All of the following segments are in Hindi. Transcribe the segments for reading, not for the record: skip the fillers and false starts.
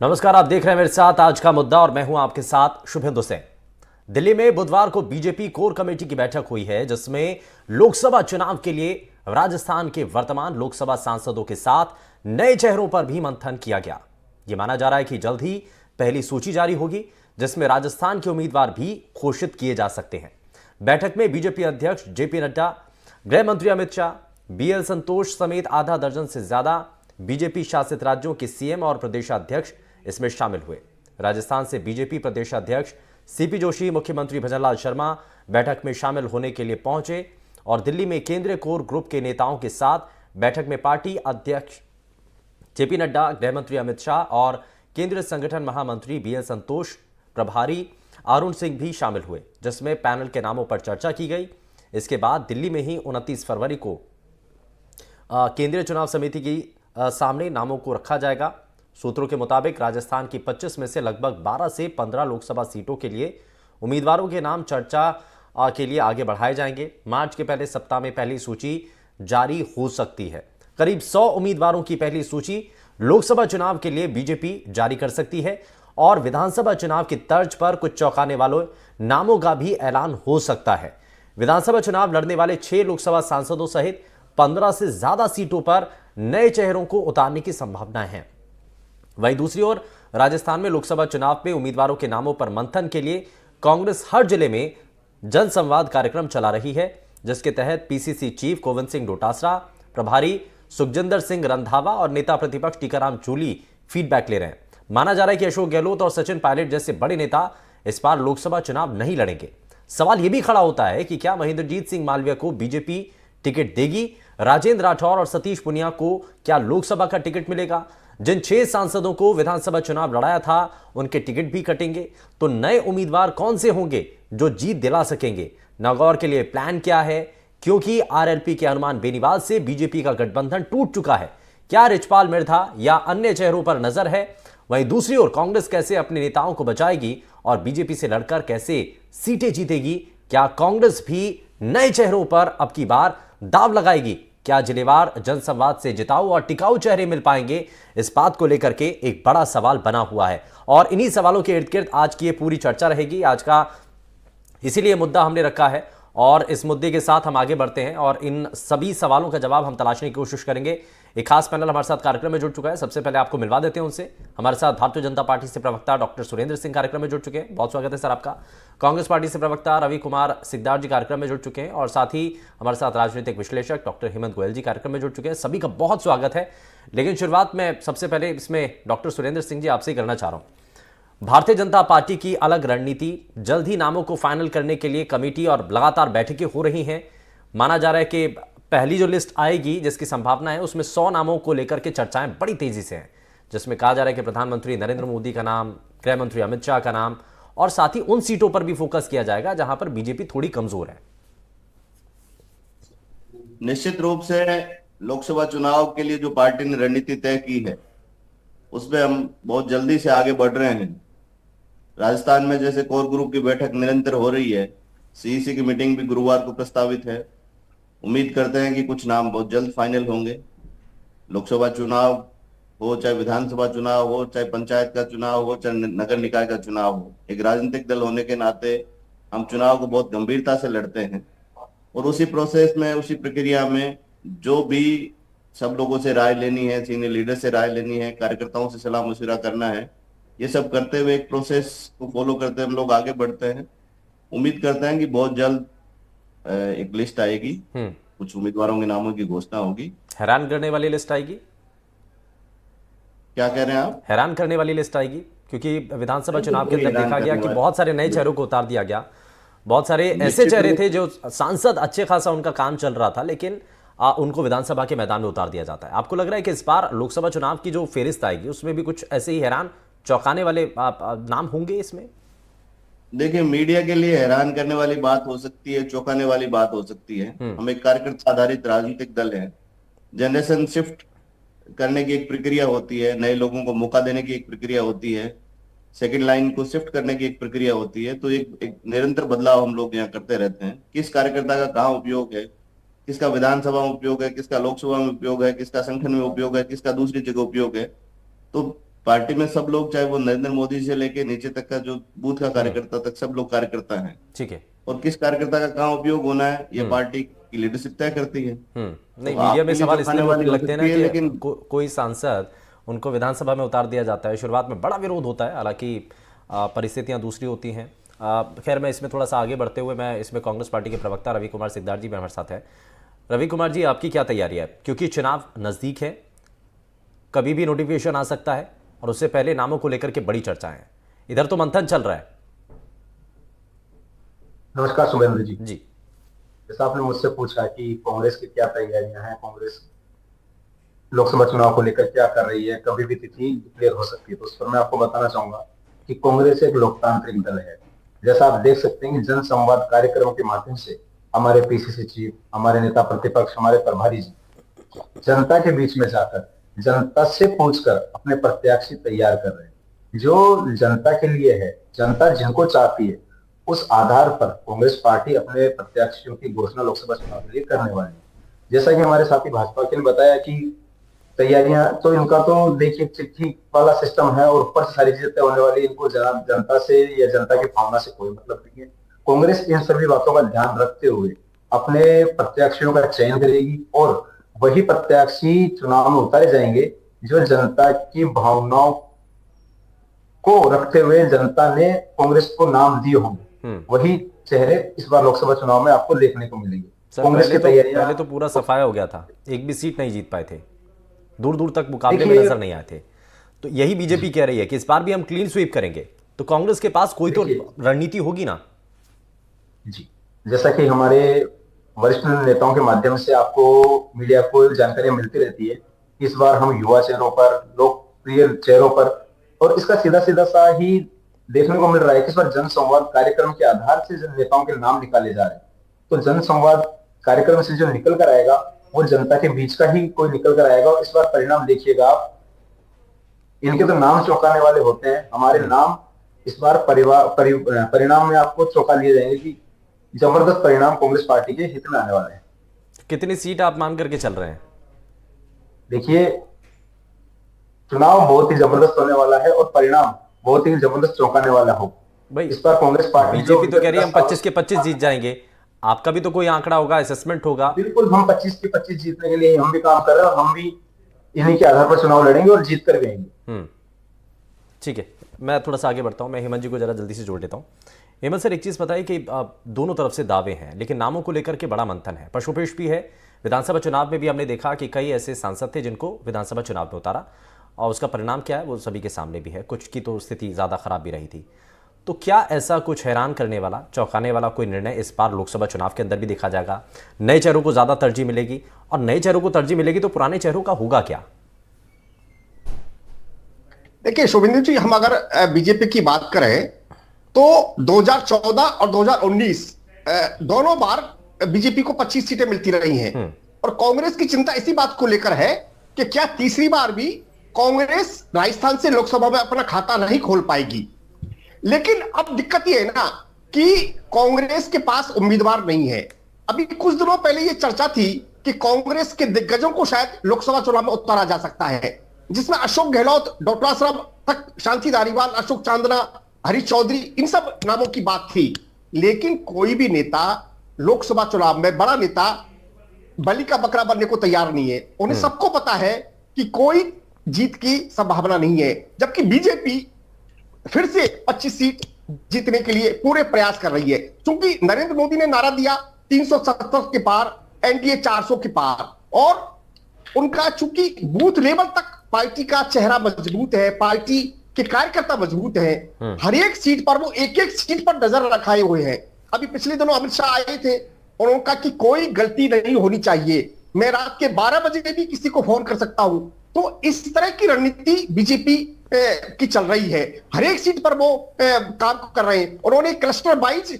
नमस्कार, आप देख रहे हैं मेरे साथ आज का मुद्दा और मैं हूं आपके साथ शुभेंदु सिंह। दिल्ली में बुधवार को बीजेपी कोर कमेटी की बैठक हुई है, जिसमें लोकसभा चुनाव के लिए राजस्थान के वर्तमान लोकसभा सांसदों के साथ नए चेहरों पर भी मंथन किया गया। यह माना जा रहा है कि जल्द ही पहली सूची जारी होगी, जिसमें राजस्थान के उम्मीदवार भी घोषित किए जा सकते हैं। बैठक में बीजेपी अध्यक्ष जेपी नड्डा, गृह मंत्री अमित शाह, बीएल संतोष समेत आधा दर्जन से ज्यादा बीजेपी शासित राज्यों के सीएम और प्रदेशाध्यक्ष इसमें शामिल हुए। राजस्थान से बीजेपी प्रदेशाध्यक्ष सीपी जोशी, मुख्यमंत्री भजनलाल शर्मा बैठक में शामिल होने के लिए पहुंचे और दिल्ली में केंद्रीय कोर ग्रुप के नेताओं के साथ बैठक में पार्टी अध्यक्ष जेपी नड्डा, गृह मंत्री अमित शाह और केंद्रीय संगठन महामंत्री बीएल संतोष, प्रभारी अरुण सिंह भी शामिल हुए, जिसमें पैनल के नामों पर चर्चा की गई। इसके बाद दिल्ली में ही 29 फरवरी को केंद्रीय चुनाव समिति की सामने नामों को रखा जाएगा। सूत्रों के मुताबिक राजस्थान की 25 में से लगभग 12 से 15 लोकसभा सीटों के लिए उम्मीदवारों के नाम चर्चा के लिए आगे बढ़ाए जाएंगे। मार्च के पहले सप्ताह में पहली सूची जारी हो सकती है। करीब 100 उम्मीदवारों की पहली सूची लोकसभा चुनाव के लिए बीजेपी जारी कर सकती है और विधानसभा चुनाव की तर्ज पर कुछ चौंकाने वालों नामों का भी ऐलान हो सकता है। विधानसभा चुनाव लड़ने वाले 6 लोकसभा सांसदों सहित 15 से ज्यादा सीटों पर नए चेहरों को उतारने की संभावना है। वहीं दूसरी ओर राजस्थान में लोकसभा चुनाव में उम्मीदवारों के नामों पर मंथन के लिए कांग्रेस हर जिले में जनसंवाद कार्यक्रम चला रही है, जिसके तहत पीसीसी चीफ गोविंद सिंह डोटासरा, प्रभारी सुखजिंदर सिंह रंधावा और नेता प्रतिपक्ष टीकाराम जूली फीडबैक ले रहे हैं। माना जा रहा है कि अशोक गहलोत और सचिन पायलट जैसे बड़े नेता इस बार लोकसभा चुनाव नहीं लड़ेंगे। सवाल यह भी खड़ा होता है कि क्या महेंद्रजीत सिंह मालवीय को बीजेपी टिकट देगी? राजेंद्र राठौर और सतीश पुनिया को क्या लोकसभा का टिकट मिलेगा? जिन 6 सांसदों को विधानसभा चुनाव लड़ाया था उनके टिकट भी कटेंगे, तो नए उम्मीदवार कौन से होंगे जो जीत दिला सकेंगे? नागौर के लिए प्लान क्या है, क्योंकि आरएलपी के अनुमान बेनीवाल से बीजेपी का गठबंधन टूट चुका है? क्या रिचपाल मिर्धा या अन्य चेहरों पर नजर है? वहीं दूसरी ओर कांग्रेस कैसे अपने नेताओं को बचाएगी और बीजेपी से लड़कर कैसे सीटें जीतेगी? क्या कांग्रेस भी नए चेहरों पर अब की बार दाव लगाएगी? क्या जिलेवार जनसंवाद से जिताऊ और टिकाऊ चेहरे मिल पाएंगे? इस बात को लेकर के एक बड़ा सवाल बना हुआ है और इन्हीं सवालों के इर्द गिर्द आज की ये पूरी चर्चा रहेगी। आज का इसीलिए मुद्दा हमने रखा है और इस मुद्दे के साथ हम आगे बढ़ते हैं और इन सभी सवालों का जवाब हम तलाशने की कोशिश करेंगे। एक खास पैनल हमारे साथ कार्यक्रम में जुड़ चुका है। सबसे पहले आपको मिलवा देते हैं उनसे। हमारे साथ भारतीय जनता पार्टी से प्रवक्ता डॉक्टर सुरेंद्र सिंह कार्यक्रम में जुड़ चुके हैं, बहुत स्वागत है सर आपका। कांग्रेस पार्टी से प्रवक्ता रवि कुमार सिकदार जी कार्यक्रम में जुड़ चुके हैं और साथ ही हमारे साथ राजनीतिक विश्लेषक डॉक्टर हेमंत गोयल जी कार्यक्रम में जुड़ चुके हैं। सभी का बहुत स्वागत है। लेकिन शुरुआत में सबसे पहले इसमें डॉक्टर सुरेंद्र सिंह जी आपसे ही करना चाह रहा हूं। भारतीय जनता पार्टी की अलग रणनीति, जल्द ही नामों को फाइनल करने के लिए कमेटी और लगातार बैठकें हो रही हैं। माना जा रहा है कि पहली जो लिस्ट आएगी जिसकी संभावना है उसमें 100 नामों को लेकर के चर्चाएं बड़ी तेजी से हैं, जिसमें कहा जा रहा है कि प्रधानमंत्री नरेंद्र मोदी का नाम, गृह मंत्री अमित शाह का नाम और साथ ही उन सीटों पर भी फोकस किया जाएगा जहां पर बीजेपी थोड़ी कमजोर है। निश्चित रूप से लोकसभा चुनाव के लिए जो पार्टी ने रणनीति तय की है उसमें हम बहुत जल्दी से आगे बढ़ रहे हैं। राजस्थान में जैसे कोर ग्रुप की बैठक निरंतर हो रही है, सीईसी की मीटिंग भी गुरुवार को प्रस्तावित है। उम्मीद करते हैं कि कुछ नाम बहुत जल्द फाइनल होंगे। लोकसभा चुनाव हो, चाहे विधानसभा चुनाव हो, चाहे पंचायत का चुनाव हो, चाहे नगर निकाय का चुनाव हो, एक राजनीतिक दल होने के नाते हम चुनाव को बहुत गंभीरता से लड़ते हैं और उसी प्रोसेस में, उसी प्रक्रिया में जो भी सब लोगों से राय लेनी है, सीनियर लीडर से राय लेनी है, कार्यकर्ताओं से सलाह मशविरा करना है, ये सब करते हुए एक प्रोसेस को फॉलो करते हम लोग आगे बढ़ते हैं। उम्मीद करते हैं कि बहुत जल्द एक लिस्ट आएगी, कुछ उम्मीदवारों के नामों की घोषणा होगी। हैरान करने वाली लिस्ट आएगी? क्या कह रहे हैं आप? हैरान करने वाली लिस्ट आएगी, क्योंकि विधानसभा चुनाव के अंदर देखा गया कि बहुत सारे नए चेहरों को उतार दिया गया। बहुत सारे ऐसे चेहरे थे जो सांसद अच्छे खासा उनका काम चल रहा था, लेकिन उनको विधानसभा के मैदान में उतार दिया जाता है। आपको लग रहा है कि इस बार लोकसभा चुनाव की जो फेरिस्त आएगी उसमें भी कुछ ऐसे ही हैरान चौंकाने वाले नाम होंगे इसमें? देखिए, मीडिया के लिए हैरान करने वाली बात हो सकती है, चौंकाने वाली बात हो सकती है। हम एक कार्यकर्ता आधारित राजनीतिक दल है। जनरेशन शिफ्ट करने की एक प्रक्रिया होती है, नए लोगों को मौका देने की एक प्रक्रिया होती है, सेकंड लाइन को शिफ्ट करने की एक प्रक्रिया होती है। तो एक निरंतर बदलाव हम लोग यहाँ करते रहते हैं। किस कार्यकर्ता का कहाँ उपयोग है, किसका विधानसभा में उपयोग है, किसका लोकसभा में उपयोग है, किसका संगठन में उपयोग है, किसका दूसरी जगह उपयोग है। तो पार्टी में सब लोग, चाहे वो नरेंद्र मोदी से लेके नीचे तक का जो बूथ का कार्यकर्ता तक, सब लोग कार्यकर्ता हैं। ठीक है। और किस कार्यकर्ता का कहाँ उपयोग होना है, ये पार्टी की लीडरशिप तय करती है। नहीं, तो मीडिया में आपके लिए सवाल जो इसलिए खाने वाली उठने हो लगते हैं ना सकती है, कि लेकिन कोई सांसद, उनको विधानसभा में उतार दिया जाता है। शुरुआत में बड़ा विरोध होता है, हालांकि परिस्थितियां दूसरी होती हैं। खैर, मैं इसमें थोड़ा सा आगे बढ़ते हुए, मैं इसमें कांग्रेस पार्टी के प्रवक्ता रवि कुमार सिकदार जी भी हमारे साथ हैं। रवि कुमार जी, आपकी क्या तैयारी है, क्योंकि चुनाव नज़दीक है, कभी भी नोटिफिकेशन आ सकता है और उससे पहले नामों को लेकर के बड़ी चर्चाएं हैं। इधर तो मंथन चल रहा है। नमस्कार शुभेंद्र जी। जी। जैसा आपने मुझसे पूछा कि कांग्रेस की क्या तैयारियां हैं, कांग्रेस लोकसभा चुनाव को लेकर क्या कर रही है, कभी भी तिथि डिक्लेयर हो सकती है, तो उस पर मैं आपको बताना चाहूंगा कि कांग्रेस एक लोकतांत्रिक दल है। जैसा आप देख सकते हैं कि जन संवाद कार्यक्रम के माध्यम से हमारे पीसीसी चीफ, हमारे नेता प्रतिपक्ष, हमारे प्रभारी जी जनता के बीच में जाकर जनता से पूछकर अपने प्रत्याशी तैयार कर रहे हैं, जो जनता के लिए है, जनता जिनको चाहती है, उस आधार पर कांग्रेस पार्टी अपने प्रत्याशियों की घोषणा लोकसभा चुनाव के लिए करने वाली है। जैसा कि हमारे साथी भाजपा के ने बताया कि तैयारियां तो इनका तो देखिए चिट्ठी वाला सिस्टम है और ऊपर से सारी चीजें तय होने वाली, इनको जनता से या जनता की भावना से कोई मतलब नहीं है। कांग्रेस इन सभी बातों का ध्यान रखते हुए अपने प्रत्याशियों का चयन करेगी और वही प्रत्याशी चुनाव में उतारे जाएंगे जो जनता की भावनाओं को रखते हुए जनता ने कांग्रेस को नाम दिए होंगे, वही चेहरे इस बार लोकसभा चुनाव में आपको देखने को मिलेंगे। सर, पहले तो पूरा सफाया हो गया था, एक भी सीट नहीं जीत पाए थे, दूर दूर तक मुकाबले में नजर नहीं आए थे। तो यही बीजेपी कह रही है कि इस बार भी हम क्लीन स्वीप करेंगे, तो कांग्रेस के पास कोई तो रणनीति होगी ना। जी, जैसा कि हमारे वरिष्ठ नेताओं के माध्यम से आपको मीडिया को जानकारियां मिलती रहती है, इस बार हम युवा चेहरों पर, लोकप्रिय चेहरों पर, और इसका सीधा सीधा सा ही देखने को मिल रहा है कि इस बार जन संवाद कार्यक्रम के आधार से जन नेताओं के नाम निकाले जा रहे हैं। तो जन संवाद कार्यक्रम से जो निकल कर आएगा वो जनता के बीच का ही कोई निकल कर आएगा। और इस बार परिणाम देखिएगा आप, इनके तो नाम चौंकाने वाले होते हैं, हमारे नाम इस बार परिणाम में आपको चौंका लिए जाएंगे कि जबरदस्त परिणाम कांग्रेस पार्टी के हित में आने वाले हैं। कितनी सीट आप मान करके चल रहे हैं? देखिए, चुनाव बहुत ही जबरदस्त होने वाला है और परिणाम बहुत ही जबरदस्त चौंकाने वाला हो भाई। इस बार कांग्रेस पार्टी, बीजेपी तो कह रही है हम 25 के 25 जीत जाएंगे, आपका भी तो कोई आंकड़ा होगा, असेसमेंट होगा। बिल्कुल, हम 25 के 25 जीतने के लिए हम भी काम कर रहे हैं, हम भी इन्हीं के आधार पर चुनाव लड़ेंगे और जीत कर भी आएंगे। ठीक है, मैं थोड़ा सा आगे बढ़ता हूं, मैं हेमंत जी को जरा जल्दी से जोड़ लेता हूं। हेमंत सर, एक चीज बताइए कि दोनों तरफ से दावे हैं, लेकिन नामों को लेकर के बड़ा मंथन है, पशुपेश भी है। विधानसभा चुनाव में भी हमने देखा कि कई ऐसे सांसद थे जिनको विधानसभा चुनाव में उतारा, और उसका परिणाम क्या है वो सभी के सामने भी है, कुछ की तो स्थिति ज्यादा खराब भी रही थी। तो क्या ऐसा कुछ हैरान करने वाला, चौंकाने वाला कोई निर्णय इस बार लोकसभा चुनाव के अंदर भी देखा जाएगा? नए चेहरों को ज्यादा तरजीह मिलेगी, और नए चेहरों को तरजीह मिलेगी तो पुराने चेहरों का होगा क्या? देखिए शुभेंद्र जी, हम अगर बीजेपी की बात करें तो 2014 और 2019 दोनों बार बीजेपी को 25 सीटें मिलती रही हैं। और कांग्रेस की चिंता इसी बात को लेकर है कि क्या तीसरी बार भी कांग्रेस राजस्थान से लोकसभा में अपना खाता नहीं खोल पाएगी। लेकिन अब दिक्कत यह है ना कि कांग्रेस के पास उम्मीदवार नहीं है। अभी कुछ दिनों पहले यह चर्चा थी कि कांग्रेस के दिग्गजों को शायद लोकसभा चुनाव में उतारा जा सकता है, जिसमें अशोक गहलोत, डॉक्टर आसराम तक, शांति धारीवाल, अशोक चांदना, हरीश चौधरी, इन सब नामों की बात थी। लेकिन कोई भी नेता लोकसभा चुनाव में, बड़ा नेता, बलि का बकरा बनने को तैयार नहीं है। उन्हें सबको पता है कि कोई जीत की संभावना नहीं है, जबकि बीजेपी फिर से 25 सीट जीतने के लिए पूरे प्रयास कर रही है। क्योंकि नरेंद्र मोदी ने नारा दिया 370 के पार, एनडीए 400 के पार, और उनका चूंकि बूथ लेवल तक पार्टी का चेहरा मजबूत है, पार्टी के कार्यकर्ता मजबूत हैं, हर एक सीट पर वो एक एक सीट पर नजर रखाए हुए हैं। अभी पिछले दिनों अमित शाह आए थे और उन्होंने कहा कि कोई गलती नहीं होनी चाहिए, मैं रात के 12 बजे भी किसी को फोन कर सकता हूं। तो इस तरह की रणनीति बीजेपी की चल रही है, हर एक सीट पर वो काम कर रहे हैं। उन्होंने क्लस्टर वाइज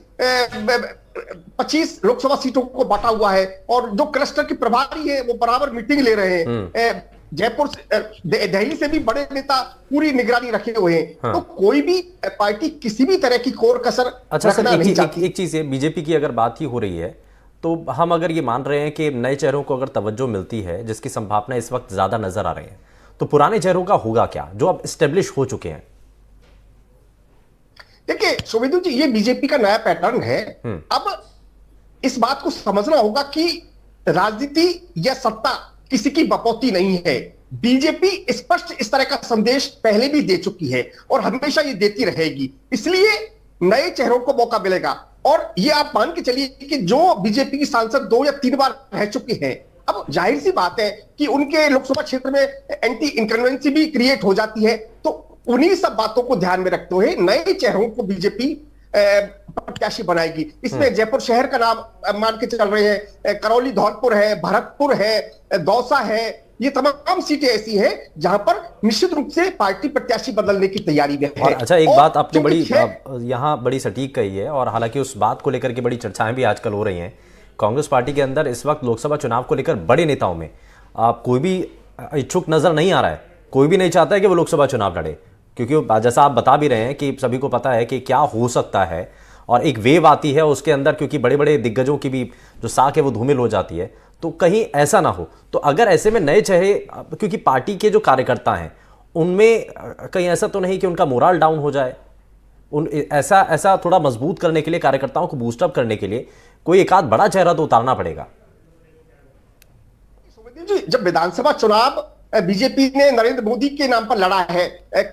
25 लोकसभा सीटों को बांटा हुआ है, और जो क्लस्टर के प्रभारी है वो बराबर मीटिंग ले रहे हैं। जयपुर दिल्ली से भी बड़े नेता पूरी निगरानी रखे हुए हैं। हाँ। तो कोई भी पार्टी किसी भी तरह की कोर कसर रखना नहीं चाहती। एक चीज है, बीजेपी की अगर बात ही हो रही है तो हम अगर ये मान रहे हैं कि नए चेहरों को अगर तवज्जो मिलती है, जिसकी संभावना इस वक्त ज्यादा नजर आ रही है, तो पुराने चेहरों का होगा क्या जो अब स्टेब्लिश हो चुके हैं? देखिए शुभेंदु जी, ये बीजेपी का नया पैटर्न है। अब इस बात को समझना होगा कि राजनीति या सत्ता किसी की बपौती नहीं है। बीजेपी स्पष्ट इस तरह का संदेश पहले भी दे चुकी है और हमेशा ये देती रहेगी, इसलिए नए चेहरों को मौका मिलेगा। और ये आप मान के चलिए कि जो बीजेपी की सांसद 2 या 3 बार रह चुके हैं, अब जाहिर सी बात है कि उनके लोकसभा क्षेत्र में एंटी इनकन्वेंसी भी क्रिएट हो जाती है। तो उन्हीं सब बातों को ध्यान में रखते हुए नए चेहरों को बीजेपी प्रत्याशी बनाएगी। इसमें जयपुर शहर का नाम मान के चल रहे हैं, करौली, धौलपुर है, भरतपुर है, दौसा है। ये तमाम सीटें ऐसी हैं जहां पर निश्चित रूप से पार्टी प्रत्याशी बदलने की तैयारी में है। और अच्छा, एक बात आपने बड़ी यहाँ बड़ी सटीक कही है, और हालांकि उस बात को लेकर के बड़ी चर्चाएं भी आजकल हो रही हैं कांग्रेस पार्टी के अंदर। इस वक्त लोकसभा चुनाव को लेकर बड़े नेताओं में कोई भी इच्छुक नजर नहीं आ रहा है। कोई भी नहीं चाहता है कि वो लोकसभा चुनाव लड़े, क्योंकि जैसा आप बता भी रहे हैं कि सभी को पता है कि क्या हो सकता है, और एक वेव आती है उसके अंदर, क्योंकि बड़े बड़े दिग्गजों की भी जो साख है वो धूमिल हो जाती है। तो कहीं ऐसा ना हो, तो अगर ऐसे में नए चेहरे, क्योंकि पार्टी के जो कार्यकर्ता हैं उनमें कहीं ऐसा तो नहीं कि उनका मोरल डाउन हो जाए, ऐसा थोड़ा मजबूत करने के लिए, कार्यकर्ताओं को बूस्टअप करने के लिए कोई एक आध बड़ा चेहरा तो उतारना पड़ेगा। जब विधानसभा चुनाव बीजेपी ने नरेंद्र मोदी के नाम पर लड़ा है,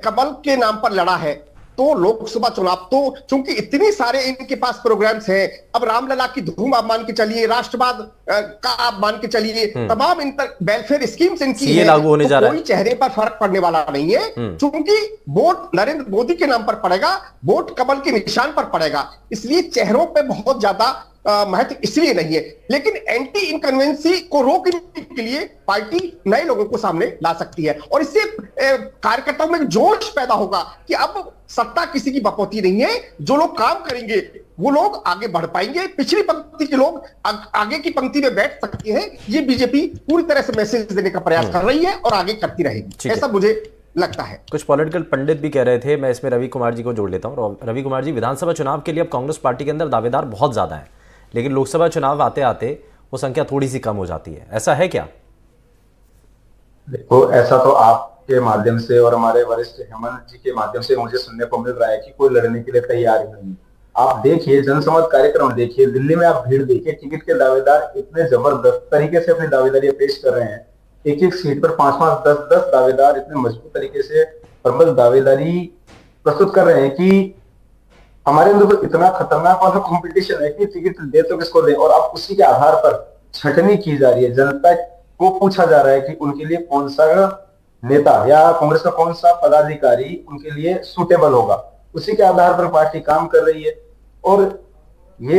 कमल के नाम पर लड़ा है, तो लोकसभा चुनाव तो चूंकि इतने सारे इनके पास प्रोग्राम्स हैं, अब रामलला की धूम आप मान के चलिए, राष्ट्रवाद का आप मान के चलिए, तमाम इन वेलफेयर स्कीम्स इनकी है, लागू होने जा रहा है। कोई चेहरे पर फर्क पड़ने वाला नहीं है, चूंकि वोट नरेंद्र मोदी के नाम पर पड़ेगा, वोट कमल के निशान पर पड़ेगा, इसलिए चेहरों पर बहुत ज्यादा महत्व इसलिए नहीं है। लेकिन एंटी इनकन्वेंसी को रोकने के लिए पार्टी नए लोगों को सामने ला सकती है, और इससे कार्यकर्ताओं में जोश पैदा होगा कि अब सत्ता किसी की बपौती नहीं है। जो लोग काम करेंगे वो लोग आगे बढ़ पाएंगे, पिछली पंक्ति के लोग आगे की पंक्ति में बैठ सकते हैं। ये बीजेपी पूरी तरह से मैसेज देने का प्रयास कर रही है और आगे करती रहेगी, ऐसा मुझे लगता है। कुछ पॉलिटिकल पंडित भी कह रहे थे, मैं इसमें रवि कुमार जी को जोड़ लेता हूं। रवि कुमार जी, विधानसभा चुनाव के लिए अब कांग्रेस पार्टी के अंदर दावेदार बहुत ज्यादा है, लेकिन लोकसभा चुनाव आते आते वो संख्या थोड़ी सी कम हो जाती है, ऐसा है क्या? देखो, ऐसा तो आपके माध्यम से और हमारे वरिष्ठ हेमंत जी के माध्यम से मुझे सुनने को मिल रहा है कि कोई लड़ने के लिए तैयार ही नहीं। आप देखिए, जनसंवाद कार्यक्रम देखिए, दिल्ली में आप भीड़ देखिए, टिकट के दावेदार इतने जबरदस्त तरीके से अपनी दावेदारी पेश कर रहे हैं। एक एक सीट पर 5-5, 10-10 दावेदार इतने मजबूत तरीके से प्रबल दावेदारी प्रस्तुत कर रहे हैं कि हमारे अंदर तो इतना खतरनाक वाला कंपटीशन है कि टिकट दे तो किसको दे, और अब उसी के आधार पर छटनी की जा रही है। जनता को पूछा जा रहा है कि उनके लिए कौन सा नेता या कांग्रेस का कौन सा पदाधिकारी उनके लिए सुटेबल होगा, उसी के आधार पर पार्टी काम कर रही है। और ये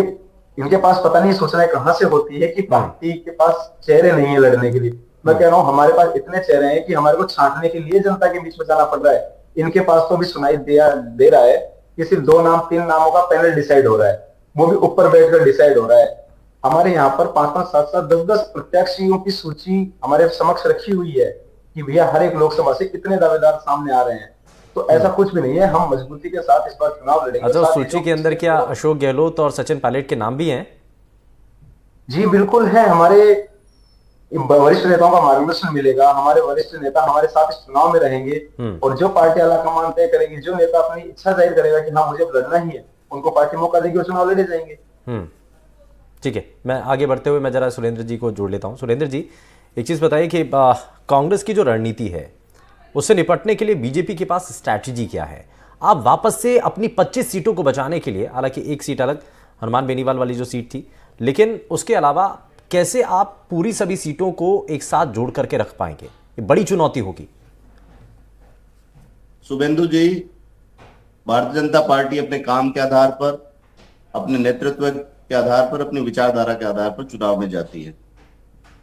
इनके पास पता नहीं सूचनाएं कहां से होती है कि पार्टी के पास चेहरे नहीं है लड़ने के लिए। मैं कह रहा हूं, हमारे पास इतने चेहरे हैं कि हमारे को छांटने के लिए जनता के बीच में जाना पड़ रहा है। इनके पास तो भी सुनाई दे रहा है कि सिर्फ 2 नाम 3 नामों का पैनल डिसाइड हो रहा है, वो भी ऊपर बैठकर डिसाइड हो रहा है। हमारे यहाँ पर 5-5, 7-7, 10-10 प्रत्याशियों की सूची हमारे समक्ष रखी हुई है कि भैया हर एक लोकसभा से कितने दावेदार सामने आ रहे हैं। तो ऐसा कुछ भी नहीं है, हम मजबूती के साथ इस बार चुनाव लड़ेंगे। अच्छा, उस सूची के अंदर क्या अशोक गहलोत और सचिन पायलट के नाम भी हैं? जी बिल्कुल है। हमारे वरिष्ठ नेताओं का मार्गदर्शन मिलेगा, हमारे वरिष्ठ नेता हमारे साथ इस चुनाव में रहेंगे, और जो पार्टी आलाकमान तय करेगी, जो नेता अपनी इच्छा जाहिर करेगा कि हाँ मुझे लड़ना ही है, उनको पार्टी मौका देगी और चुनाव लड़े जाएंगे। ठीक है, मैं आगे बढ़ते हुए मैं जरा सुरेंद्र जी को जोड़ लेता हूं। सुरेंद्र जी, एक चीज बताइए कि कांग्रेस की जो रणनीति है उससे निपटने के लिए बीजेपी के पास स्ट्रैटेजी क्या है? आप वापस से अपनी 25 सीटों को बचाने के लिए, हालांकि एक सीट अलग हनुमान बेनीवाल वाली जो सीट थी, लेकिन उसके अलावा कैसे आप पूरी सभी सीटों को एक साथ जोड़ करके रख पाएंगे? ये बड़ी चुनौती होगी। शुभेंदु जी, भारतीय जनता पार्टी अपने काम के आधार पर, अपने नेतृत्व के आधार पर, अपनी विचारधारा के आधार पर चुनाव में जाती है।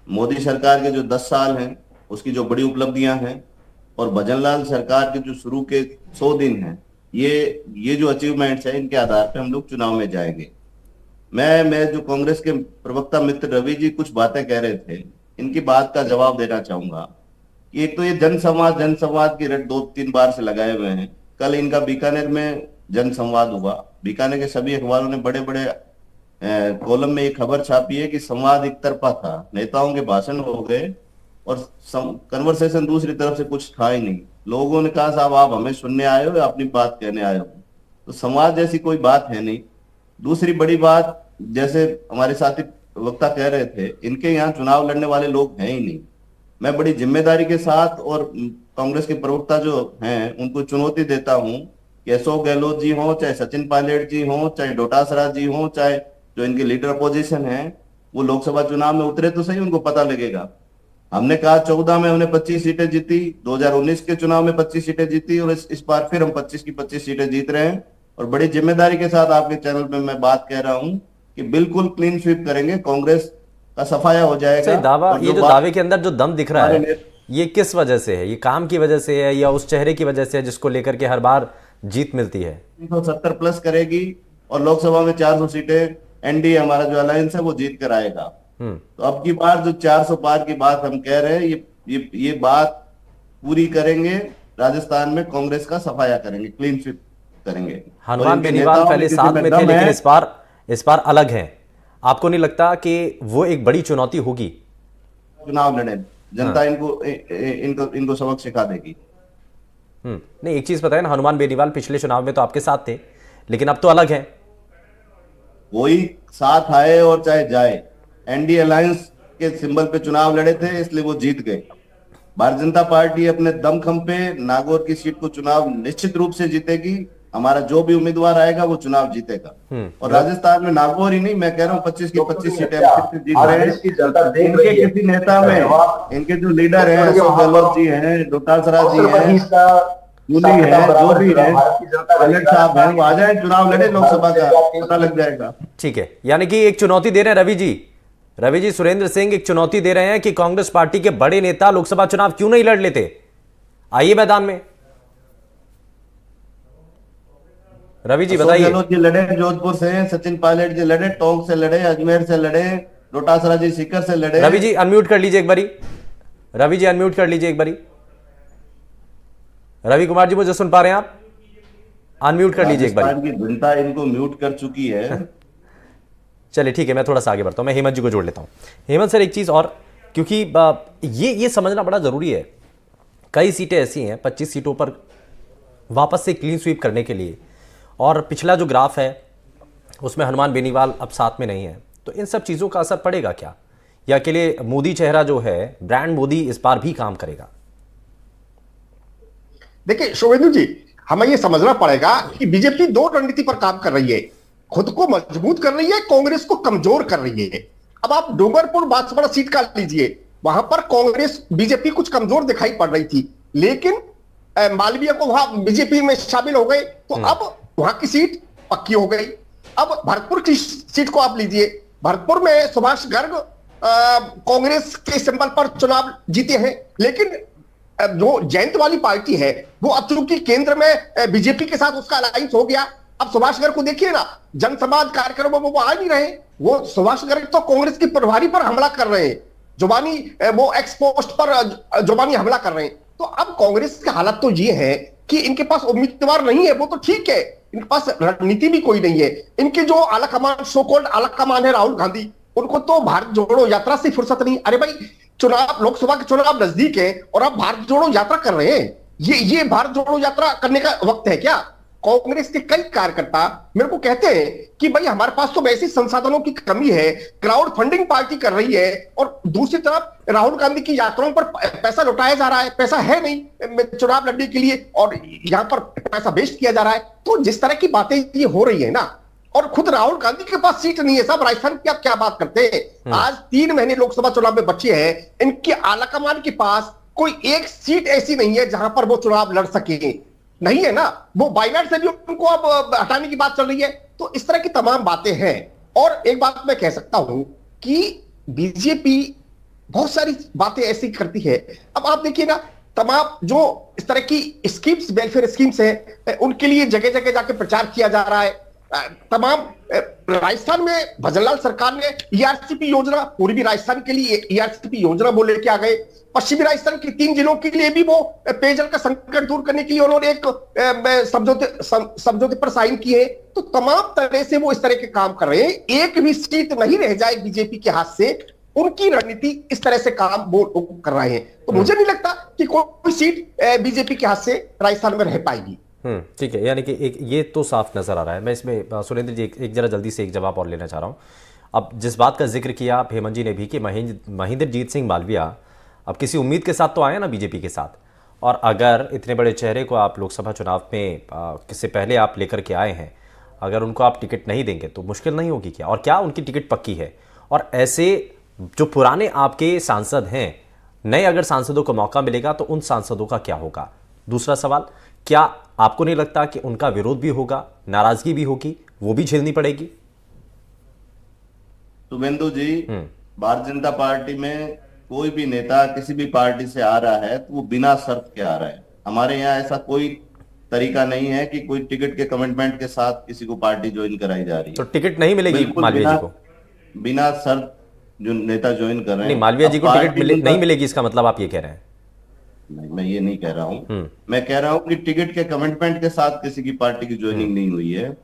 मोदी सरकार के जो 10 साल हैं उसकी जो बड़ी उपलब्धियां हैं, और भजनलाल सरकार के जो शुरू के 100 दिन हैं, ये जो अचीवमेंट्स हैं, इनके आधार पर हम लोग चुनाव में जाएंगे। मैं जो कांग्रेस के प्रवक्ता मित्र रवि जी कुछ बातें कह रहे थे, इनकी बात का जवाब देना चाहूंगा कि एक तो ये जनसंवाद की रट 2-3 बार से लगाए हुए हैं। कल इनका बीकानेर में जनसंवाद हुआ, बीकानेर के सभी अखबारों ने बड़े बड़े कॉलम में ये खबर छापी है कि संवाद एक तरफा था, नेताओं के भाषण हो गए और कन्वर्सेशन दूसरी तरफ से कुछ था ही नहीं। लोगों ने कहा साहब आप हमें सुनने आए हो या अपनी बात कहने आए हो, तो संवाद जैसी कोई बात है नहीं। दूसरी बड़ी बात, जैसे हमारे साथी वक्ता कह रहे थे, इनके यहाँ चुनाव लड़ने वाले लोग हैं ही नहीं। मैं बड़ी जिम्मेदारी के साथ और कांग्रेस के प्रवक्ता जो हैं उनको चुनौती देता हूं कि अशोक गहलोत जी हों, चाहे सचिन पायलट जी हों, चाहे डोटासरा जी हों, चाहे जो इनके लीडर अपोजिशन है, वो लोकसभा चुनाव में उतरे तो सही, उनको पता लगेगा। हमने कहा 14 में हमने 25 सीटें जीती, 2019 के चुनाव में 25 सीटें जीती, और इस बार फिर हम 25 की 25 सीटें जीत रहे हैं। और बड़ी जिम्मेदारी के साथ आपके चैनल पे मैं बात कह रहा हूं कि बिल्कुल क्लीन स्वीप करेंगे, कांग्रेस का सफाया हो जाएगा। सही दावा, और ये जो दावे के अंदर जो दम दिख रहा है, ये किस वजह से है? ये काम की वजह से है या उस चेहरे की वजह से है जिसको लेकर के हर बार जीत मिलती है? 370 प्लस करेगी और लोकसभा में 400 सीटें एनडीए हमारा जो अलायंस है वो जीत कर आएगा। तो अब की बार जो 400 पार की बात हम कह रहे हैं, ये बात पूरी करेंगे। राजस्थान में कांग्रेस का सफाया करेंगे, क्लीन स्वीप करेंगे। हनुमान बेनीवाल पहले साथ में थे, लेकिन इस बार अलग हैं। आपको नहीं लगता कि वो एक बड़ी चुनौती होगी? चुनाव लड़े, जनता इनको सबक सिखा देगी। नहीं, एक चीज बताए ना, हनुमान बेनीवाल पिछले चुनाव में तो आपके साथ थे, लेकिन अब तो अलग हैं। वही साथ आए और चाहे जाए, एनडीए अलायंस के सिंबल पे चुनाव लड़े थे, इसलिए वो जीत गए। भारतीय जनता पार्टी अपने दमखम पे नागौर की सीट को चुनाव निश्चित रूप से जीतेगी। हमारा जो भी उम्मीदवार आएगा वो चुनाव जीतेगा। और राजस्थान में नागौर ही नहीं, मैं कह रहा हूँ 25 की 25 सीटें जीत रहे हैं। इनके किसी नेता में, इनके जो लीडर हैं, अशोक गहलोत जी हैं, डोटासरा जी हैं, है, जो भी है, पायलट साहब हैं, वो आ जाए, चुनाव लड़े, लोकसभा का पता लग जाएगा। ठीक है, यानी कि एक चुनौती दे रहे हैं रवि जी सुरेंद्र सिंह एक चुनौती दे रहे हैं कि कांग्रेस पार्टी के बड़े नेता लोकसभा चुनाव क्यों नहीं लड़ लेते, आइए मैदान में। रवि जी बताइए। गहलोत जी लड़े जोधपुर से, सचिन पायलट जी लड़े टोंक से लड़े, अजमेर से लड़े, डोटासरा जी सीकर से लड़े। रवि जी अनम्यूट कर लीजिए एक बारी, रवि जी अनम्यूट कर लीजिए एक बारी। रवि कुमार जी मुझे सुन पा रहे हैं आप? अनम्यूट कर लीजिए एक बारी। राजस्थान की जनता इनको म्यूट कर चुकी है। चलिए ठीक है, मैं थोड़ा सा आगे बढ़ता हूं, मैं हेमंत जी को जोड़ लेता हूं। हेमंत सर, एक चीज और, क्योंकि ये समझना बड़ा जरूरी है, कई सीटें ऐसी हैं 25 सीटों पर वापस से क्लीन स्वीप करने के लिए, और पिछला जो ग्राफ है उसमें हनुमान बेनीवाल अब साथ में नहीं है, तो इन सब चीजों का असर पड़ेगा क्या, या अकेले मोदी चेहरा जो है, ब्रांड मोदी, इस बार भी काम करेगा? देखिए शुभेंदु जी, हमें यह समझना पड़ेगा कि बीजेपी दो रणनीति पर काम कर रही है। खुद को मजबूत कर रही है, कांग्रेस को कमजोर कर रही है। अब आप डूंगरपुर बांसवाड़ा सीट का लीजिए, वहां पर कांग्रेस बीजेपी कुछ कमजोर दिखाई पड़ रही थी, लेकिन मालवीय को वहां बीजेपी में शामिल हो गए, तो अब वहां की सीट पक्की हो गई। अब भरतपुर की सीट को आप लीजिए, भरतपुर में सुभाष गर्ग कांग्रेस के सिंबल पर चुनाव जीते हैं, लेकिन जो जयंत वाली पार्टी है वो अब चूंकि केंद्र में बीजेपी के साथ उसका अलायंस हो गया। अब सुभाष गर्ग को देखिए ना, जनसंवाद कार्यक्रमों में वो आ नहीं रहे। वो सुभाष गर्ग तो कांग्रेस की प्रभारी पर हमला कर रहे हैं, जुबानी वो एक्स पोस्ट पर जुबानी हमला कर रहे हैं। तो अब कांग्रेस की हालत तो ये है कि इनके पास उम्मीदवार नहीं है, वो तो ठीक है, इनके पास रणनीति भी कोई नहीं है। इनके जो आला कमान, सो कॉल्ड आला कमान है राहुल गांधी, उनको तो भारत जोड़ो यात्रा से फुर्सत नहीं। अरे भाई, चुनाव, लोकसभा के चुनाव नजदीक है और आप भारत जोड़ो यात्रा कर रहे हैं। ये भारत जोड़ो यात्रा करने का वक्त है क्या? कांग्रेस के कई कार्यकर्ता मेरे को कहते हैं कि भाई हमारे पास तो वैसे संसाधनों की कमी है, क्राउड फंडिंग पार्टी कर रही है, और दूसरी तरफ राहुल गांधी की यात्राओं पर पैसा लुटाया जा रहा है, पैसा है नहीं चुनाव लड़ने के लिए, और यहां पर पैसा वेस्ट किया जा रहा है। तो जिस तरह की बातें ये हो रही है ना, और खुद राहुल गांधी के पास सीट नहीं है साहब, राजस्थान की आप क्या बात करते हैं? आज 3 महीने लोकसभा चुनाव में बचे हैं, इनके आलाकमान के पास कोई एक सीट ऐसी नहीं है जहां पर वो चुनाव लड़ सके, नहीं है ना। वो बाइनर से भी उनको अब हटाने की बात चल रही है। तो इस तरह की तमाम बातें हैं। और एक बात मैं कह सकता हूं कि बीजेपी बहुत सारी बातें ऐसी करती है। अब आप देखिए ना, तमाम जो इस तरह की स्कीम्स, वेलफेयर स्कीम्स हैं, उनके लिए जगह जगह जाके प्रचार किया जा रहा है। तमाम राजस्थान में भजनलाल सरकार ने ईआरसीपी योजना, पूर्वी राजस्थान के लिए ईआरसीपी योजना वो लेके आ गए। पश्चिमी राजस्थान के 3 जिलों के लिए भी वो पेयजल का संकट दूर करने के लिए उन्होंने एक समझौते पर साइन किए। तो तमाम तरह से वो इस तरह के काम कर रहे हैं। एक भी सीट नहीं रह जाए बीजेपी के हाथ से, उनकी रणनीति इस तरह से काम वो कर रहे हैं। तो मुझे नहीं लगता कि कोई सीट बीजेपी के हाथ से राजस्थान में रह पाएगी। ठीक है, यानी कि एक ये तो साफ नजर आ रहा है। मैं इसमें सुरेंद्र जी एक जरा जल्दी से एक जवाब और लेना चाह रहा हूँ। अब जिस बात का जिक्र किया हेमंत जी ने भी कि महेंद्रजीत सिंह मालविया अब किसी उम्मीद के साथ तो आए ना बीजेपी के साथ, और अगर इतने बड़े चेहरे को आप लोकसभा चुनाव में किससे पहले आप लेकर के आए हैं, अगर उनको आप टिकट नहीं देंगे तो मुश्किल नहीं होगी क्या? और क्या उनकी टिकट पक्की है? और ऐसे जो पुराने आपके सांसद हैं, नए अगर सांसदों को मौका मिलेगा तो उन सांसदों का क्या होगा? दूसरा सवाल, क्या आपको नहीं लगता कि उनका विरोध भी होगा, नाराजगी भी होगी, वो भी झेलनी पड़ेगी? शुभेंदु जी, भारतीय जनता पार्टी में कोई भी नेता किसी भी पार्टी से आ रहा है तो वो बिना शर्त के आ रहा है। हमारे यहाँ ऐसा कोई तरीका नहीं है कि कोई टिकट के कमिटमेंट के साथ किसी को पार्टी ज्वाइन कराई जा रही है। तो टिकट नहीं मिलेगी मालवीय जी को? बिना शर्त जो नेता ज्वाइन कर रहे हैं। नहीं, मालवीय जी को टिकट नहीं मिलेगी, इसका मतलब आप ये कह रहे हैं? नहीं, मैं ये नहीं कह रहा हूँ। मैं कह रहा हूँ कि टिकट के कमिटमेंट के साथ किसी की पार्टी की ज्वाइनिंग नहीं हुई है।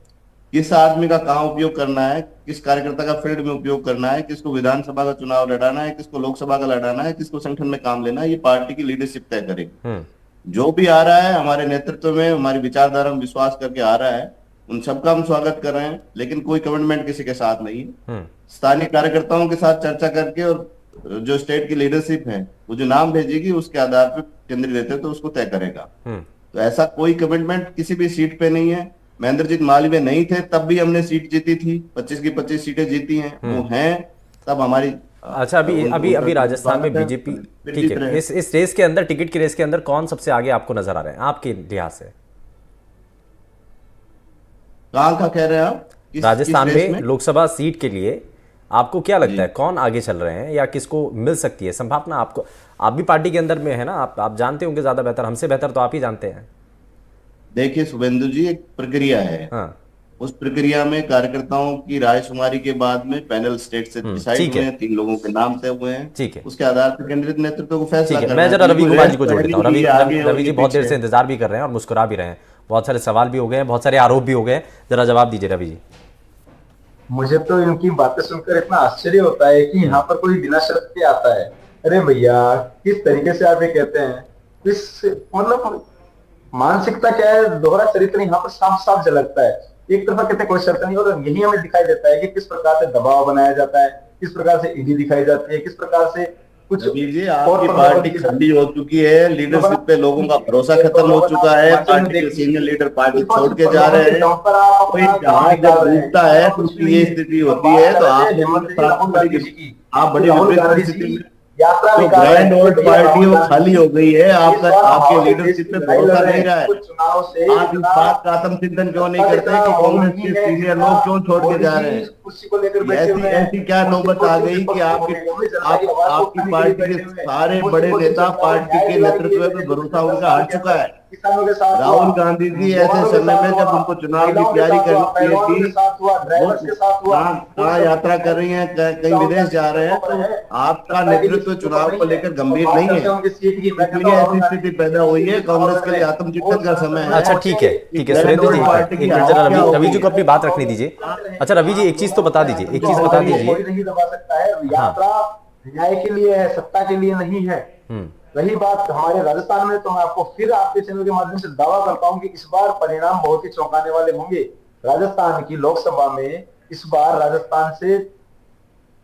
किस आदमी का कहाँ उपयोग करना है, किस कार्यकर्ता का फील्ड में उपयोग करना है, किसको विधानसभा का चुनाव लड़ाना है, किसको लोकसभा का लड़ाना है, किसको संगठन में काम लेना है, ये पार्टी की लीडरशिप तय करेगी। जो भी आ रहा है हमारे नेतृत्व में, हमारी विचारधारा में विश्वास करके आ रहा है, उन सबका हम स्वागत कर रहे हैं, लेकिन कोई कमिटमेंट किसी के साथ नहीं है। स्थानीय कार्यकर्ताओं के साथ चर्चा करके और जो स्टेट की लीडरशिप है वो जो नाम भेजेगी उसके आधार पर केंद्रीय नेतृत्व उसको तय करेगा। तो ऐसा कोई कमिटमेंट किसी भी सीट पे नहीं है। महेंद्रजीत मालवीय नहीं थे तब भी हमने सीट जीती थी, 25 की 25 सीटें जीती हैं। वो हैं तब हमारी। अच्छा, अभी राजस्थान में बीजेपी, ठीक है, इस रेस के अंदर, टिकट की रेस के अंदर कौन सबसे आगे आपको नजर आ रहे हैं आपके लिहाज से? कहाँ का कह रहे हैं आप? राजस्थान में लोकसभा सीट के लिए आपको क्या लगता है, कौन आगे चल रहे हैं या किसको मिल सकती है संभावना? आपको, आप भी पार्टी के अंदर में है ना, आप जानते होंगे ज्यादा बेहतर, हमसे बेहतर तो आप ही जानते हैं। देखिए शुभेंदु जी, एक प्रक्रिया है। हाँ। उस प्रक्रिया में कार्यकर्ताओं की रायशुमारी के बाद में पैनल स्टेट से डिसाइड हुए हैं, 3 लोगों के नाम तय हुए हैं। ठीक है, उसके आधार पर केंद्रीय नेतृत्व को फैसला करना है। मैं जरा रवि कुमार जी को जोड़ देता हूँ। रवि जी बहुत देर से इंतजार भी कर रहे हैं और मुस्कुरा भी रहे हैं, बहुत सारे सवाल भी हो गए हैं, बहुत सारे आरोप भी हो गए हैं, जरा जवाब दीजिए रवि जी। मुझे तो इनकी बातें सुनकर इतना आश्चर्य होता है कि यहाँ पर कोई बिना शर्त के आता है। अरे भैया, किस तरीके से आप ये कहते हैं, इस मतलब मानसिकता क्या है, दोहरा चरित्र यहाँ पर साफ साफ झलकता है। एक तरफा कहते हैं कोई शर्त नहीं, और यही हमें दिखाई देता है कि किस प्रकार से दबाव बनाया जाता है, किस प्रकार से ईडी दिखाई जाती है, किस प्रकार से कुछ। आपकी पार्टी खंडी हो चुकी है, लीडरशिप पे लोगों का भरोसा खत्म हो चुका है, पार्टी के सीनियर लीडर पार्टी छोड़ के जा रहे हैं। कोई जहां जब डूबता है तो उसकी ये स्थिति होती है। तो आप बड़ी विपरीत स्थिति में, तो ग्रैंड ओल्ड पार्टी वो खाली हो गई है। आपके लीडरशिप पे भरोसा नहीं रहा है। आप इस बात का आत्मचिंतन क्यों नहीं करते कि कांग्रेस के सीनियर लोग क्यों छोड़ के जा रहे हैं? ऐसी क्या नौबत आ गई कि आपकी पार्टी के सारे बड़े नेता, पार्टी के नेतृत्व पे भरोसा उनका हट चुका है। राहुल गांधी जी ऐसे समय में जब उनको चुनाव की तैयारी करनी थी, वो कहाँ यात्रा कर रही हैं, कहीं विदेश जा रहे हैं, तो आपका नेतृत्व चुनाव को लेकर गंभीर नहीं है, इसलिए ऐसी स्थिति पैदा हुई है। कांग्रेस के लिए आत्मचिंतन का समय है। अच्छा, ठीक है, सुरेंद्र जी, रवि जी को अपनी बात रखनी दीजिए। अच्छा रवि जी, एक चीज तो बता दीजिए, एक चीज बता दीजिए। नहीं दबा सकता है, यात्रा न्याय के लिए है, सत्ता के लिए नहीं है। रही बात हमारे राजस्थान में, तो मैं आपको फिर आपके चैनल के माध्यम से दावा करता हूं कि इस बार परिणाम बहुत ही चौंकाने वाले होंगे। राजस्थान की लोकसभा में इस बार राजस्थान से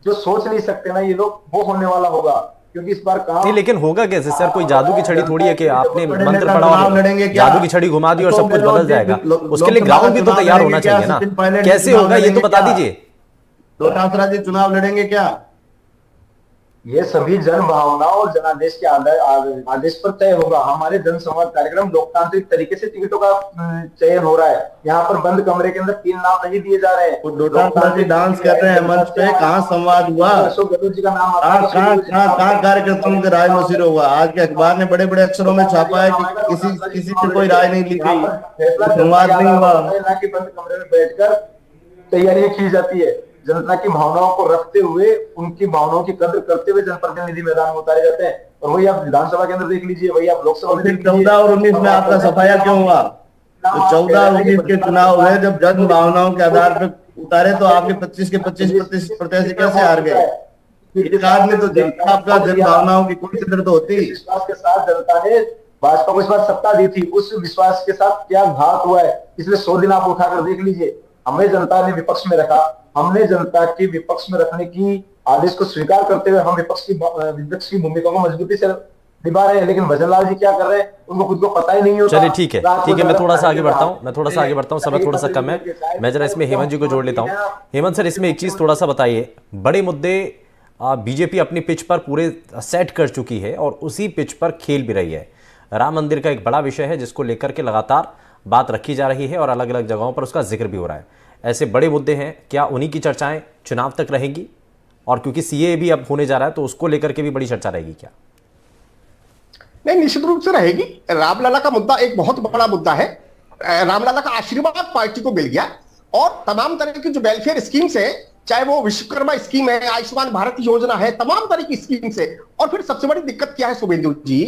जो सोच नहीं सकते ना ये लोग, वो होने वाला होगा, क्योंकि इस बार काम नहीं। लेकिन होगा कैसे सर? कोई जादू की छड़ी थोड़ी है कि आपने मंत्र पढ़ा और जादू की छड़ी घुमा दी और सब कुछ बदल जाएगा। उसके लिए ग्राउंड भी तो तैयार होना चाहिए ना, कैसे होगा ये तो बता दीजिए। लोकसभा चुनाव लड़ेंगे क्या? ये सभी जन भावना और जनादेश के आदेश पर तय होगा। हमारे जनसंवाद कार्यक्रम लोकतांत्रिक तरीके से टिकटों का चयन हो रहा है। यहाँ पर बंद कमरे के अंदर 3 नाम नहीं दिए जा रहे हैं। डांस कर रहे हैं मंच पे, कहाँ संवाद हुआ? अशोक गहलोत जी का नाम, कहाँ कार्यकर्ताओं के राय मशविरा हुआ? आज के अखबार ने बड़े बड़े अक्षरों में छापा है कि किसी से कोई राय नहीं ली गई, संवाद नहीं हुआ। बंद कमरे में बैठकर तैयारियां की जाती है। जनता की भावनाओं को रखते हुए, उनकी भावनाओं की कद्र करते हुए जनप्रतिनिधि मैदान में उतारे जाते हैं। और वही आप विधानसभा के अंदर देख लीजिए, वही आप लोकसभा में 14 और 19 में आपका सफाया क्यों हुआ? तो 14 और 19 के चुनाव हुए जब जन भावनाओं के आधार पर उतारे, तो आपके 25 के 25 प्रत्याशी कैसे हार गए? विकास में तो जनता का जन भावनाओं की कोई कदर तो होती है। विश्वास के साथ जनता ने भाजपा को इस बार सत्ता दी थी, उस विश्वास के साथ क्या घात हुआ है पिछले 100 दिन आप उठाकर देख लीजिए। हमें जनता ने विपक्ष में रखा, हमने जनता के विपक्ष में रखने की आदेश को स्वीकार करते हुए हम विपक्ष की भूमिका को मजबूती से निभा रहे हैं। लेकिन भजनलाल जी क्या कर रहे हैं, उनको खुद को पता ही नहीं होता। चलिए ठीक है, मैं थोड़ा सा आगे बढ़ता हूँ, समय थोड़ा सा कम है, मैं जरा इसमें हेमंत जी को जोड़ लेता हूँ। हेमंत सर, इसमें एक चीज थोड़ा सा बताइए, बड़े मुद्दे बीजेपी अपनी पिच पर पूरे सेट कर चुकी है और उसी पिच पर खेल भी रही है। राम मंदिर का एक बड़ा विषय है जिसको लेकर के लगातार बात रखी जा रही है और अलग अलग जगहों पर उसका जिक्र भी हो रहा है। ऐसे बड़े मुद्दे हैं, क्या उन्हीं की चर्चाएं चुनाव तक रहेंगी? और क्योंकि सीए भी अब होने जा रहा है तो उसको लेकर के भी बड़ी चर्चा रहेगी क्या? नहीं, निश्चित रूप से रहेगी। रामलला का मुद्दा एक बहुत बड़ा मुद्दा है। रामलला का आशीर्वाद पार्टी को मिल गया और तमाम तरह की जो वेलफेयर स्कीम्स है, चाहे वो विश्वकर्मा स्कीम है, आयुष्मान भारत योजना है, तमाम तरह की स्कीम्स है। और फिर सबसे बड़ी दिक्कत क्या है शुभेंदु जी,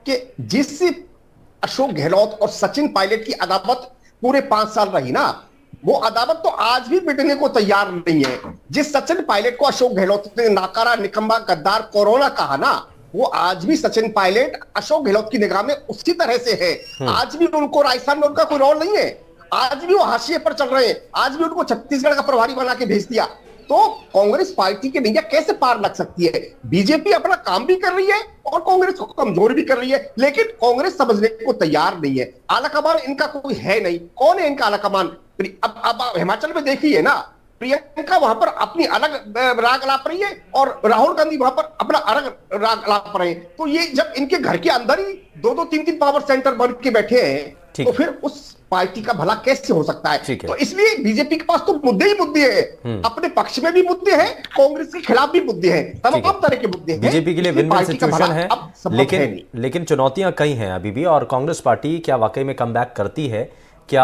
कि जिस अशोक गहलोत और सचिन पायलट की अदावत पूरे 5 साल रही ना, वो अदावत तो आज भी मिटने को तैयार नहीं है। जिस सचिन पायलट को अशोक गहलोत ने नाकारा, निकम्मा, गद्दार, कोरोना कहा ना, वो आज भी सचिन पायलट अशोक गहलोत की निगाह में उसी तरह से है। आज भी उनको राजस्थान में उनका कोई रोल नहीं है, आज भी वो हाशिए पर चल रहे हैं, आज भी उनको छत्तीसगढ़ का प्रभारी बना के भेज दिया। तो कांग्रेस पार्टी की नैया कैसे पार लग सकती है? बीजेपी अपना काम भी कर रही है और कांग्रेस को कमजोर भी कर रही है, लेकिन कांग्रेस समझने को तैयार नहीं है। आलाकमान इनका कोई है नहीं। कौन है इनका आलाकमान? अब हिमाचल में देखिए ना, प्रियंका वहां पर अपनी अलग राग लाप रही है और राहुल गांधी वहां पर अपना अलग राग लाप रहे हैं। तो ये जब इनके घर के अंदर ही 2-3 पावर सेंटर बन के बैठे हैं, तो फिर उस पार्टी का भला कैसे हो सकता है? तो इसलिए बीजेपी के पास तो मुद्दे ही मुद्दे हैं, अपने पक्ष में भी मुद्दे हैं, कांग्रेस के खिलाफ भी मुद्दे हैं, तमाम तरह के मुद्दे हैं। बीजेपी के लिए विन विन सिचुएशन है, लेकिन चुनौतियां कई हैं अभी भी। और कांग्रेस पार्टी क्या वाकई में कमबैक करती है? क्या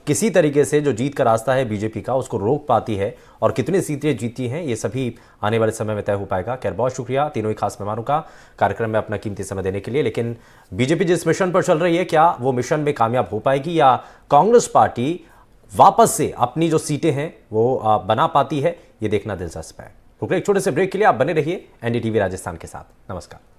किसी तरीके से जो जीत का रास्ता है बीजेपी का उसको रोक पाती है? और कितनी सीटें जीती हैं, ये सभी आने वाले समय में तय हो पाएगा। खैर, बहुत शुक्रिया तीनों ही खास मेहमानों का कार्यक्रम में अपना कीमती समय देने के लिए। लेकिन बीजेपी जिस मिशन पर चल रही है, क्या वो मिशन में कामयाब हो पाएगी या कांग्रेस पार्टी वापस से अपनी जो सीटें हैं वो बना पाती है? ये देखना दिलचस्प है। रुक एक छोटे से ब्रेक के लिए आप बने रहिए एनडीटीवी राजस्थान के साथ। नमस्कार।